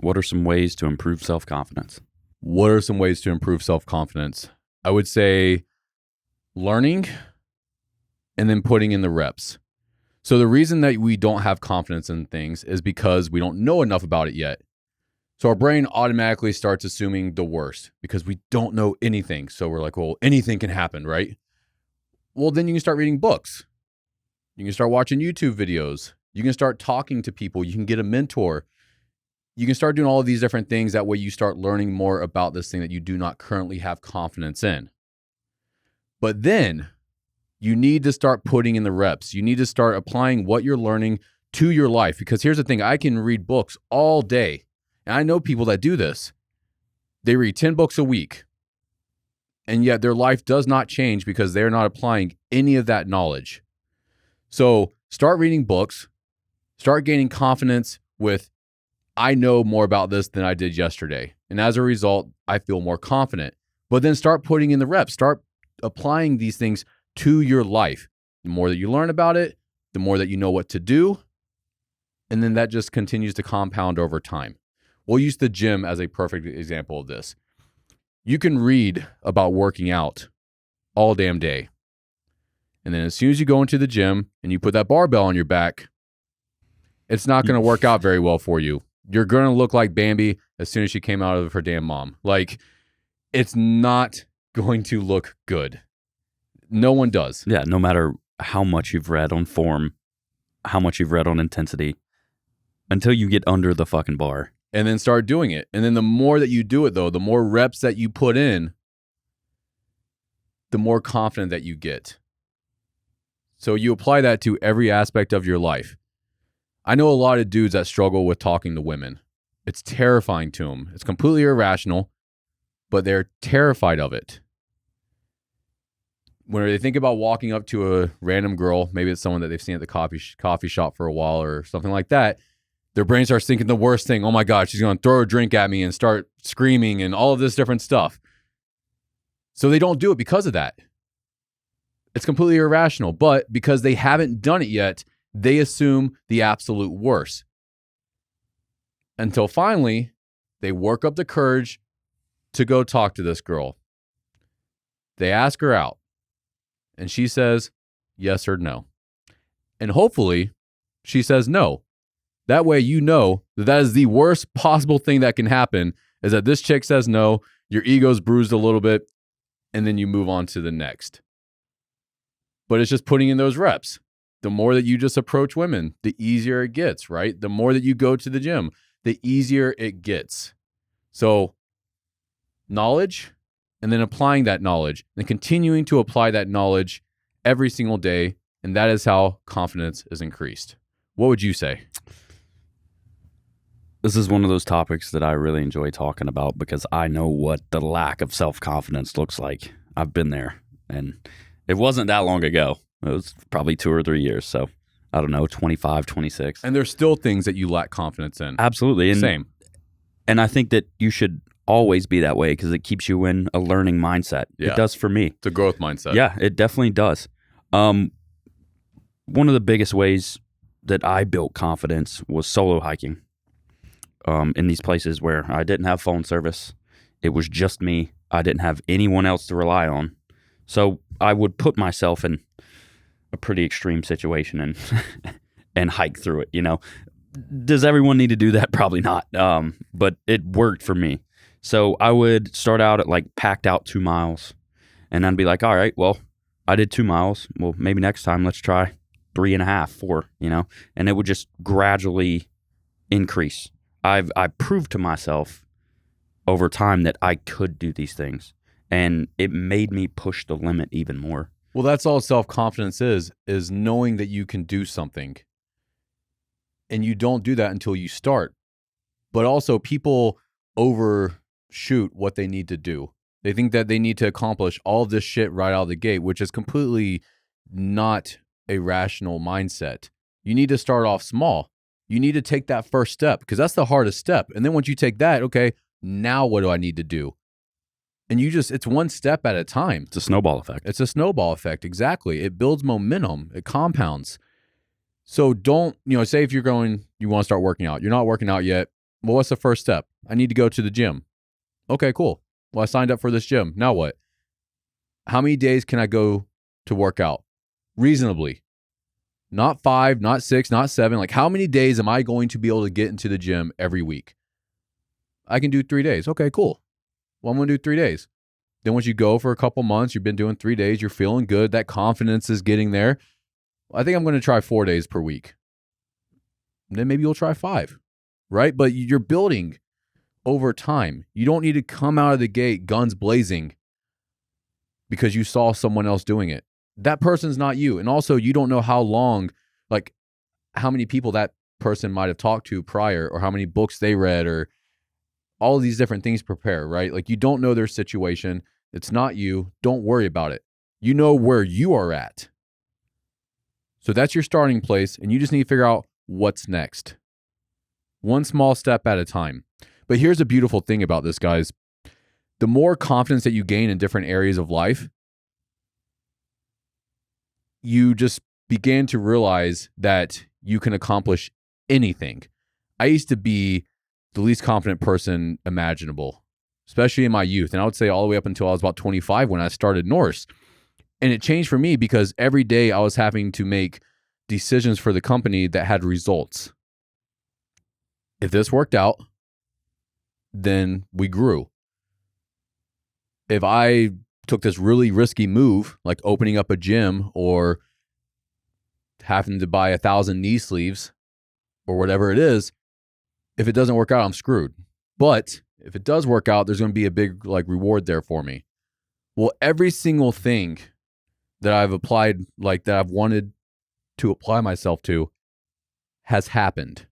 What are some ways to improve self-confidence? What are some ways to improve self-confidence? I would say learning and then putting in the reps. So the reason that we don't have confidence in things is because we don't know enough about it yet. So our brain automatically starts assuming the worst because we don't know anything. So we're like, well, anything can happen, right? Well, then you can start reading books. You can start watching YouTube videos. You can start talking to people. You can get a mentor. You can start doing all of these different things. That way you start learning more about this thing that you do not currently have confidence in. But then you need to start putting in the reps. You need to start applying what you're learning to your life. Because here's the thing, I can read books all day. And I know people that do this. They read 10 books a week. And yet their life does not change because they're not applying any of that knowledge. So start reading books. Start gaining confidence with, I know more about this than I did yesterday. And as a result, I feel more confident. But then start putting in the reps. Start applying these things to your life. The more that you learn about it, the more that you know what to do. And then that just continues to compound over time. We'll use the gym as a perfect example of this. You can read about working out all damn day. And then as soon as you go into the gym and you put that barbell on your back, it's not going to work out very well for you. You're going to look like Bambi as soon as she came out of her damn mom. Like, it's not going to look good. No one does. Yeah, no matter how much you've read on form, how much you've read on intensity, until you get under the fucking bar. And then start doing it. And then the more that you do it, though, the more reps that you put in, the more confident that you get. So you apply that to every aspect of your life. I know a lot of dudes that struggle with talking to women. It's terrifying to them. It's completely irrational, but they're terrified of it. When they think about walking up to a random girl, maybe it's someone that they've seen at the coffee shop for a while or something like that, their brain starts thinking the worst thing. Oh my God, she's going to throw a drink at me and start screaming and all of this different stuff. So they don't do it because of that. It's completely irrational, but because they haven't done it yet, they assume the absolute worst. Until finally, they work up the courage to go talk to this girl. They ask her out, and she says yes or no. And hopefully, she says no. That way you know that that is the worst possible thing that can happen, is that this chick says no, your ego's bruised a little bit, and then you move on to the next. But it's just putting in those reps. The more that you just approach women, the easier it gets, right? The more that you go to the gym, the easier it gets. So knowledge, and then applying that knowledge, and continuing to apply that knowledge every single day, and that is how confidence is increased. What would you say? This is one of those topics that I really enjoy talking about because I know what the lack of self-confidence looks like. I've been there, and it wasn't that long ago. It was probably 2 or 3 years, so I don't know, 25, 26. And there's still things that you lack confidence in. Absolutely. And, Same. And I think that you should always be that way because it keeps you in a learning mindset. Yeah. It does for me. It's a growth mindset. Yeah, it definitely does. One of the biggest ways that I built confidence was solo hiking. In these places where I didn't have phone service. It was just me. I didn't have anyone else to rely on. So I would put myself in a pretty extreme situation and and hike through it, you know. Does everyone need to do that? Probably not. But it worked for me. So I would start out at like packed out 2 miles. And I'd be like, all right, well, I did 2 miles. Well, maybe next time let's try 3.5, 4, you know. And it would just gradually increase. I proved to myself over time that I could do these things, and it made me push the limit even more. Well, that's all self-confidence is knowing that you can do something. And you don't do that until you start. But also people overshoot what they need to do. They think that they need to accomplish all of this shit right out of the gate, which is completely not a rational mindset. You need to start off small. You need to take that first step because that's the hardest step. And then once you take that, okay, now what do I need to do? And it's one step at a time. It's a snowball effect. It's a snowball effect. Exactly. It builds momentum. It compounds. So don't, say if you want to start working out, you're not working out yet. Well, what's the first step? I need to go to the gym. Okay, cool. Well, I signed up for this gym. Now what? How many days can I go to work out? Reasonably. Not 5, not 6, not 7. Like, how many days am I going to be able to get into the gym every week? I can do 3 days. Okay, cool. Well, I'm going to do 3 days. Then once you go for a couple months, you've been doing 3 days, you're feeling good, that confidence is getting there. I think I'm going to try 4 days per week. Then maybe you'll try 5, right? But you're building over time. You don't need to come out of the gate guns blazing because you saw someone else doing it. That person's not you. And also, you don't know how long, like how many people that person might have talked to prior, or how many books they read, or all of these different things prepare, right? Like, you don't know their situation. It's not you. Don't worry about it. You know where you are at. So that's your starting place, and you just need to figure out what's next. One small step at a time. But here's a beautiful thing about this, guys. The more confidence that you gain in different areas of life, you just begin to realize that you can accomplish anything. I used to be the least confident person imaginable, especially in my youth. And I would say all the way up until I was about 25 when I started Norse. And it changed for me because every day I was having to make decisions for the company that had results. If this worked out, then we grew. If I took this really risky move, like opening up a gym or having to buy 1,000 knee sleeves or whatever it is, if it doesn't work out, I'm screwed. But if it does work out, there's going to be a big reward there for me. Well, every single thing that I've applied, that I've wanted to apply myself to, has happened.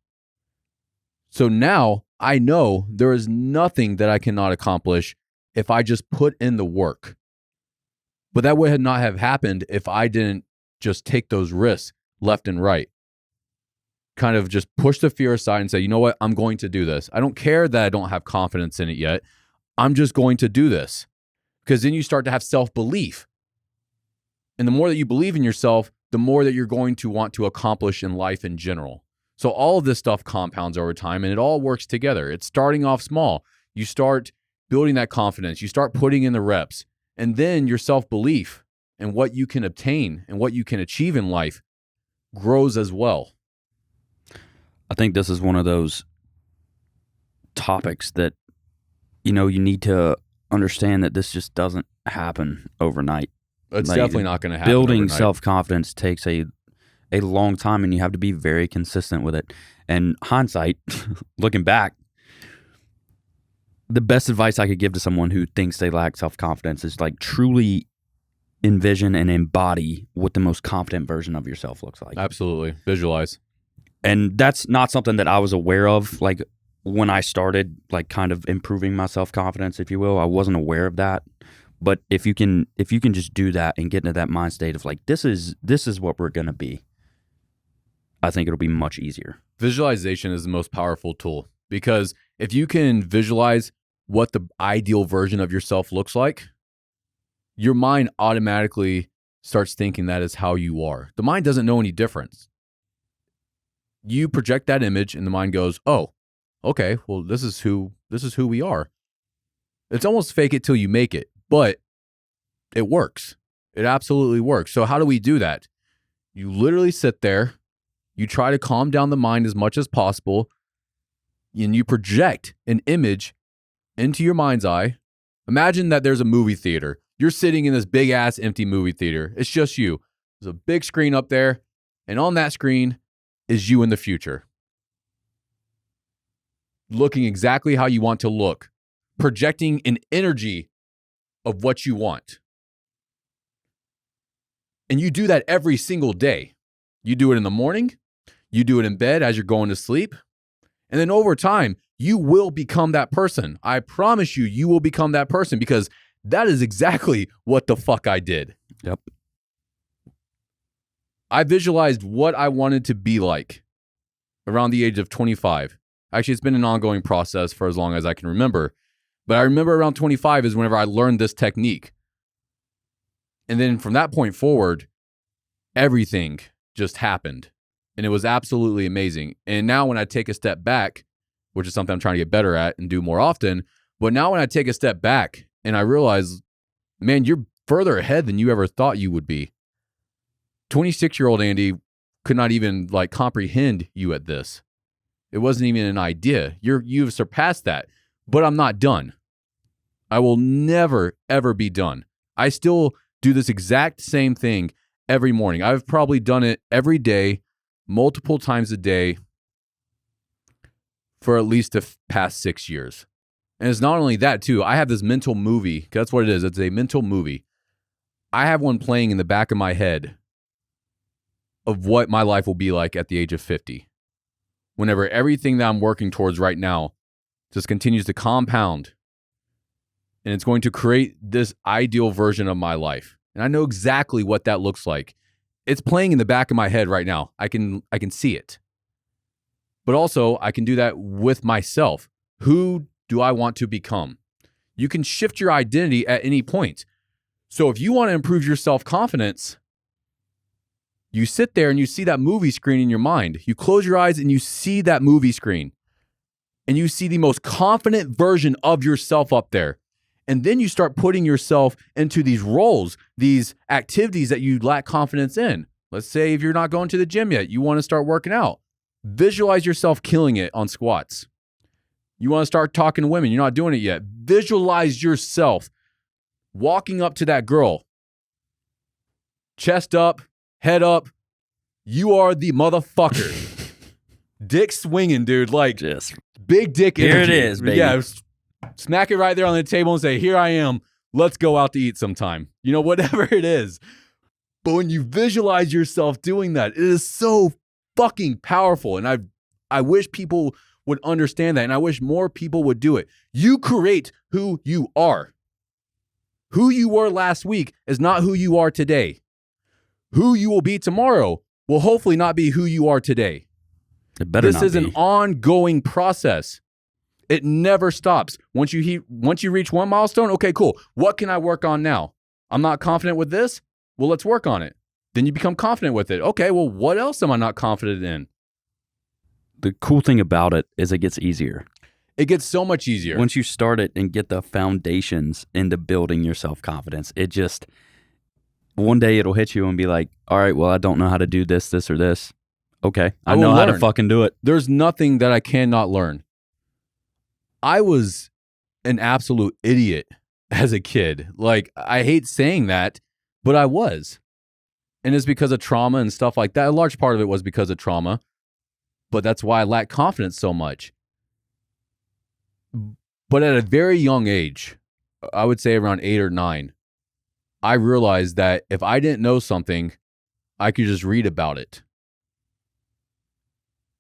So now I know there is nothing that I cannot accomplish if I just put in the work. But that would not have happened if I didn't just take those risks left and right. Kind of just push the fear aside and say, you know what, I'm going to do this. I don't care that I don't have confidence in it yet. I'm just going to do this. Because then you start to have self-belief. And the more that you believe in yourself, the more that you're going to want to accomplish in life in general. So all of this stuff compounds over time, and it all works together. It's starting off small. You start building that confidence. You start putting in the reps. And then your self-belief and what you can obtain and what you can achieve in life grows as well. I think this is one of those topics that, you need to understand that this just doesn't happen overnight. It's definitely not going to happen Building overnight. self-confidence takes a long time, and you have to be very consistent with it. And hindsight, looking back, the best advice I could give to someone who thinks they lack self-confidence is truly envision and embody what the most confident version of yourself looks like. Absolutely. Visualize. And that's not something that I was aware of when I started kind of improving my self-confidence, if you will. I wasn't aware of that. But if you can just do that and get into that mind state of this is what we're going to be, I think it'll be much easier. Visualization is the most powerful tool, because if you can visualize what the ideal version of yourself looks like, your mind automatically starts thinking that is how you are. The mind doesn't know any difference. You project that image and the mind goes, oh, okay, well, this is who we are. It's almost fake it till you make it, but it works. It absolutely works. So how do we do that? You literally sit there, you try to calm down the mind as much as possible, and you project an image into your mind's eye. Imagine that there's a movie theater. You're sitting in this big ass empty movie theater. It's just you. There's a big screen up there, and on that screen is you in the future, looking exactly how you want to look, projecting an energy of what you want. And you do that every single day. You do it in the morning, you do it in bed as you're going to sleep, and then over time, you will become that person. I promise you, you will become that person, because that is exactly what the fuck I did. Yep. I visualized what I wanted to be like around the age of 25. Actually, it's been an ongoing process for as long as I can remember. But I remember around 25 is whenever I learned this technique. And then from that point forward, everything just happened. And it was absolutely amazing. And now when I take a step back which is something I'm trying to get better at and do more often. But now when I take a step back and I realize, man, you're further ahead than you ever thought you would be. 26-year-old Andy could not even like comprehend you at this. It wasn't even an idea. You've surpassed that, but I'm not done. I will never, ever be done. I still do this exact same thing every morning. I've probably done it every day, multiple times a day for at least the past 6 years. And it's not only that too. I have this mental movie. 'Cause that's what it is. It's a mental movie. I have one playing in the back of my head of what my life will be like at the age of 50. Whenever everything that I'm working towards right now just continues to compound, and it's going to create this ideal version of my life. And I know exactly what that looks like. It's playing in the back of my head right now. I can see it. But also, I can do that with myself. Who do I want to become? You can shift your identity at any point. So if you want to improve your self-confidence, you sit there and you see that movie screen in your mind. You close your eyes and you see that movie screen. And you see the most confident version of yourself up there. And then you start putting yourself into these roles, these activities that you lack confidence in. Let's say if you're not going to the gym yet, you want to start working out. Visualize yourself killing it on squats. You want to start talking to women, you're not doing it yet. Visualize yourself walking up to that girl. Chest up, head up. You are the motherfucker. Dick swinging, dude. Like, Just big dick here energy. it is, baby. Yeah, smack it right there on the table and say, here I am. Let's go out to eat sometime. You know, whatever it is. But when you visualize yourself doing that, it is so fucking powerful. And I wish people would understand that. And I wish more people would do it. You create who you are. Who you were last week is not who you are today. Who you will be tomorrow will hopefully not be who you are today. it better This not is be. an ongoing process. It never stops. Once you reach one milestone, okay, cool. What can I work on now? I'm not confident with this. Well, let's work on it. Then you become confident with it. Okay, well, what else am I not confident in? The cool thing about it is it gets easier. It gets so much easier. Once you start it and get the foundations into building your self-confidence, it just, one day it'll hit you and be like, all right, well, I don't know how to do this, this, or this. Okay, I will know how to learn. fucking do it. There's nothing that I cannot learn. I was an absolute idiot as a kid. Like, I hate saying that, but I was. And it's because of trauma and stuff like that. A large part of it was because of trauma, but that's why I lack confidence so much. But at a very young age, I would say around 8 or 9, I realized that if I didn't know something, I could just read about it.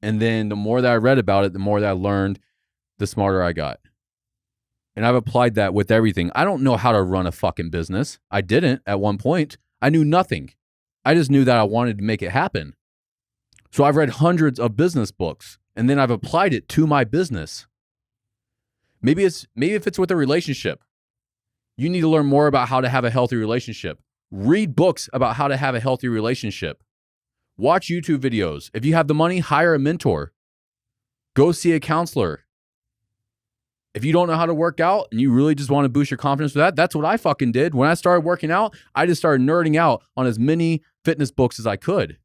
And then the more that I read about it, the more that I learned, the smarter I got. And I've applied that with everything. I don't know how to run a fucking business. I didn't at one point. I knew nothing. I just knew that I wanted to make it happen. So I've read hundreds of business books, and then I've applied it to my business. Maybe if it's with a relationship, you need to learn more about how to have a healthy relationship. Read books about how to have a healthy relationship. Watch YouTube videos. If you have the money, hire a mentor. Go see a counselor. If you don't know how to work out and you really just want to boost your confidence with that, that's what I fucking did. When I started working out, I just started nerding out on as many fitness books as I could.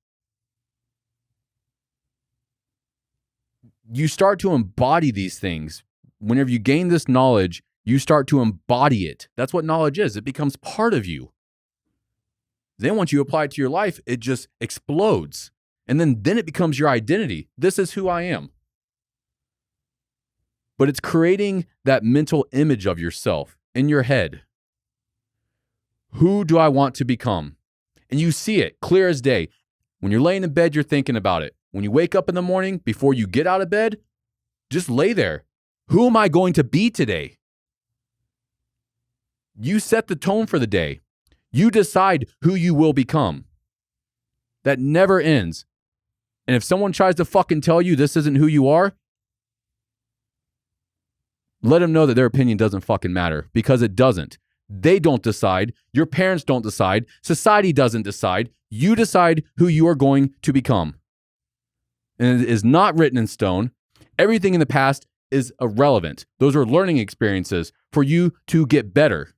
You start to embody these things. Whenever you gain this knowledge, you start to embody it. That's what knowledge is. It becomes part of you. Then once you apply it to your life, it just explodes. And then it becomes your identity. This is who I am. But it's creating that mental image of yourself in your head. Who do I want to become? And you see it clear as day. When you're laying in bed, you're thinking about it. When you wake up in the morning, before you get out of bed, just lay there. Who am I going to be today? You set the tone for the day. You decide who you will become. That never ends. And if someone tries to fucking tell you this isn't who you are, let them know that their opinion doesn't fucking matter, because it doesn't. They don't decide. Your parents don't decide. Society doesn't decide. You decide who you are going to become. And it is not written in stone. Everything in the past is irrelevant. Those are learning experiences for you to get better.